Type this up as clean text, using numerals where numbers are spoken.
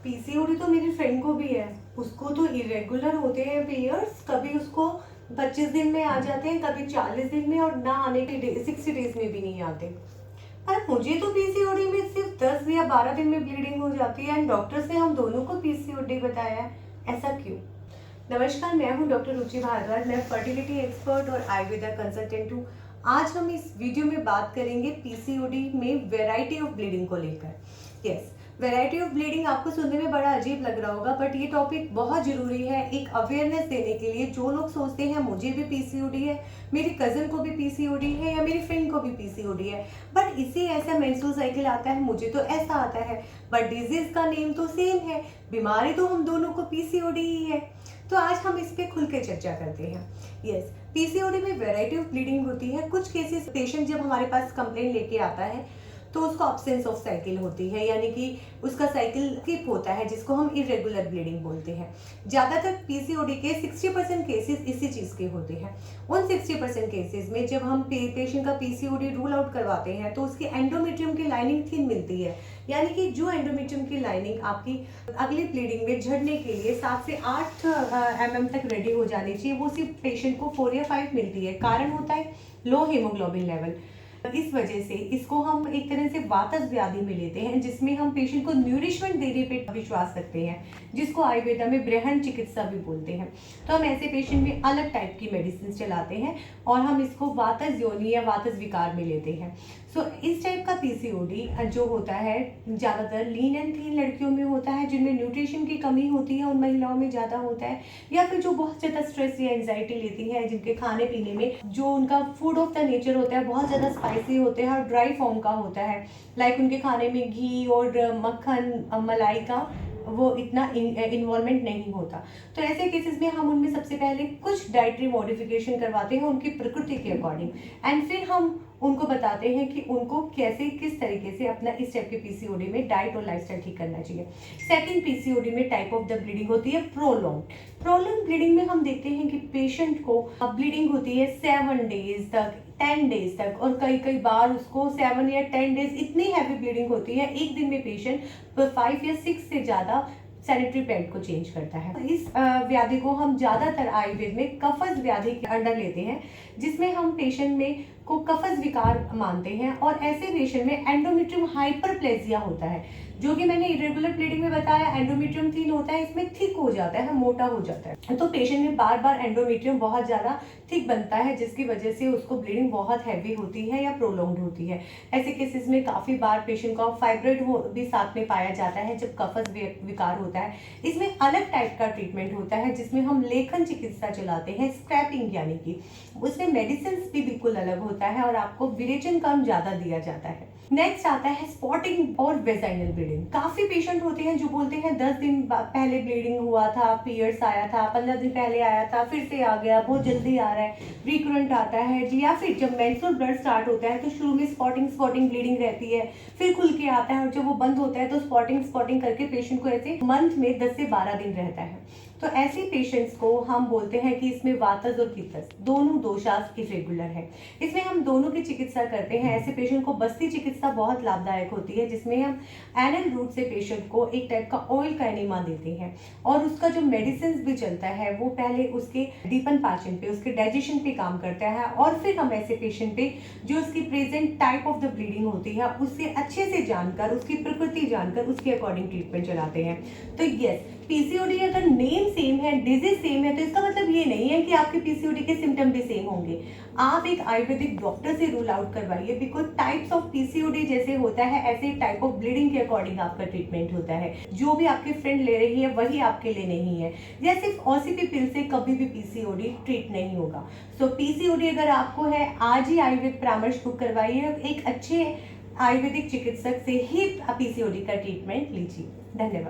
PCOD तो मेरी friend को भी है। उसको तो इरेगुलर होते हैं पीरियड्स, कभी उसको 25 दिन में आ जाते हैं, कभी 40 दिन में, और ना आने के 60 डेज में भी नहीं आते। पर मुझे तो पीसीओडी में सिर्फ 10 या 12 दिन में ब्लीडिंग हो जाती है, एंड डॉक्टर से हम दोनों को पीसीओडी बताया है। ऐसा क्यों? नमस्कार, मैं हूं डॉक्टर रुचि भारद्वाज। मैं फर्टिलिटी एक्सपर्ट और आयुर्वेदा कंसल्टेंट हूं। आज हम इस वीडियो में बात करेंगे पीसीओडी में वैरायटी ऑफ ब्लीडिंग को लेकर। यस, वैरायटी ऑफ ब्लीडिंग आपको सुनने में बड़ा अजीब लग रहा होगा, बट ये टॉपिक बहुत जरूरी है एक अवेयरनेस देने के लिए। जो लोग सोचते हैं मुझे भी पीसीओडी है, मेरी कजन को भी पीसीओडी है, या मेरी फ्रेंड को भी पीसीओडी है, बट इसी ऐसा मेंस्ट्रुअल साइकिल आता है, मुझे तो ऐसा आता है, बट डिजीज का नेम तो सेम है, बीमारी तो हम दोनों को पीसीओडी ही है। तो आज हम इस पे खुल के चर्चा करते हैं। यस, पीसीओडी में वैरायटी ऑफ ब्लीडिंग होती है। कुछ केसेस पेशेंट जब हमारे पास कंप्लेंट लेके आता है तो उसको अब्सेंस ऑफ साइकिल होती है, यानी कि उसका साइकिल स्किप होता है, जिसको हम इरेगुलर ब्लीडिंग बोलते हैं। ज़्यादातर पीसीओडी के 60% केसेस इसी चीज़ के होते हैं। उन 60% केसेस में जब हम पेशेंट का पीसीओडी रूल आउट करवाते हैं तो उसकी एंडोमेट्रियम की लाइनिंग थिन मिलती है, यानी कि जो एंडोमेट्रियम की लाइनिंग आपकी अगली ब्लीडिंग में झड़ने के लिए 7 से 8 mm तक रेडी हो जानी चाहिए, वो सिर्फ पेशेंट को 4 या 5 मिलती है। कारण होता है लो हीमोग्लोबिन लेवल। इस वजह से इसको हम एक तरह से वातज व्याधि में लेते हैं, जिसमें हम पेशेंट को न्यूरिशमेंट देने पे विश्वास रखते हैं, जिसको आयुर्वेदा में ब्रहण चिकित्सा भी बोलते हैं। तो हम ऐसे पेशेंट में अलग टाइप की मेडिसिन चलाते हैं और हम इसको वातज योनि या वातज विकार में लेते हैं। सो इस टाइप का पीसीओडी जो होता है ज़्यादातर लीन एंड थीन लड़कियों में होता है, जिनमें न्यूट्रिशन की कमी होती है, उन महिलाओं में ज़्यादा होता है, या फिर जो बहुत ज़्यादा स्ट्रेस या एंजाइटी लेती है, जिनके खाने पीने में जो उनका फूड ऑफ द नेचर होता है बहुत ज़्यादा स्पाइसी होते हैं और ड्राई फॉर्म का होता है, लाइक उनके खाने में घी और मक्खन मलाई का वो इतना इन्वॉल्वमेंट नहीं होता। तो ऐसे केसेस में हम उनमें सबसे पहले कुछ डाइटरी मॉडिफिकेशन करवाते हैं उनकी प्रकृति के अकॉर्डिंग, एंड फिर हम उनको बताते हैं कि उनको कैसे किस तरीके से अपना इस टाइप के पीसीओडी में डाइट और लाइफस्टाइल ठीक करना चाहिए। सेकंड पीसीओडी में टाइप ऑफ द ब्लीडिंग होती है प्रोलॉन्ग ब्लीडिंग में हम देखते हैं कि पेशेंट को ब्लीडिंग होती है 7 डेज तक, 10 डेज तक, और कई बार उसको 7 या 10 डेज इतनी हैवी ब्लीडिंग होती है, एक दिन में पेशेंट 5 या 6 से ज़्यादा सैनिटरी पैड को चेंज करता है। इस व्याधि को हम ज़्यादातर आयुर्वेद में कफज व्याधि के अंडर लेते हैं, जिसमें हम पेशेंट में को कफज विकार मानते हैं, और ऐसे पेशेंट में एंडोमेट्रियम हाइपरप्लेजिया होता है, जो कि मैंने इरेगुलर ब्लीडिंग में बताया। एंडोमेट्रियम थिन होता है, इसमें थिक हो जाता है, मोटा हो जाता है, तो पेशेंट में बार बार एंडोमेट्रियम बहुत ज़्यादा थिक बनता है, जिसकी वजह से उसको ब्लीडिंग बहुत हैवी होती है या प्रोलॉन्ग्ड होती है। ऐसे केसेस में काफ़ी बार पेशेंट का फाइब्रॉइड भी साथ में पाया जाता है जब कफज विकार होता है। इसमें अलग टाइप का ट्रीटमेंट होता है, जिसमें हम लेखन चिकित्सा चलाते हैं, स्क्रैपिंग, यानी कि उसमें मेडिसिन भी बिल्कुल अलग होता है और आपको विरेचन कम ज़्यादा दिया जाता है। नेक्स्ट आता है स्पॉटिंग और वेजाइनल ब्लीडिंग। काफ़ी पेशेंट होते हैं जो बोलते हैं 10 दिन पहले ब्लीडिंग हुआ था, पीरियड्स आया था, 15 दिन पहले आया था, फिर से आ गया, बहुत जल्दी आ रहा है, रिकरेंट आता है, या फिर जब मेंस्ट्रुअल ब्लड स्टार्ट होता है तो शुरू में स्पॉटिंग ब्लीडिंग रहती है, फिर खुल के आता है, और जब वो बंद होता है तो स्पॉटिंग करके पेशेंट को ऐसे मंथ में 10 से 12 दिन रहता है। तो ऐसे पेशेंट्स को हम बोलते हैं कि इसमें वातज और पित्तज दोनों दोषास इरेगुलर है। इसमें हम दोनों की चिकित्सा करते हैं। ऐसे पेशेंट को बस्ती चिकित्सा बहुत लाभदायक होती है, जिसमें हम एनल रूट से पेशेंट को एक टाइप का ऑयल का एनिमा देते हैं, और उसका जो मेडिसिन भी चलता है वो पहले उसके दीपन पाचन पे, उसके डाइजेशन पे काम करता है, और फिर हम ऐसे पेशेंट पे जो उसकी present type of the bleeding होती है उससे अच्छे से जानकर, उसकी प्रकृति जानकर, उसके अकॉर्डिंग ट्रीटमेंट चलाते हैं। तो यस, पीसीओडी अगर नेम सेम है, डिजीज सेम है, तो इसका मतलब ये नहीं है कि आपके पीसीओडी के सिम्टम भी सेम होंगे। आप एक आयुर्वेदिक डॉक्टर से रूल आउट करवाइए, बिकॉज टाइप्स ऑफ पीसीओडी जैसे होता है ऐसे टाइप ऑफ ब्लीडिंग के अकॉर्डिंग आपका ट्रीटमेंट होता है। जो भी आपकी फ्रेंड ले रही है वही आपके लिए नहीं है, या सिर्फ ओसीपी पिल से कभी भी पीसीओडी ट्रीट नहीं होगा। सो पीसीओडी अगर आपको है, आज ही आयुर्वेद परामर्श बुक करवाइए, एक अच्छे आयुर्वेदिक चिकित्सक से ही पीसीओडी का ट्रीटमेंट लीजिए। धन्यवाद।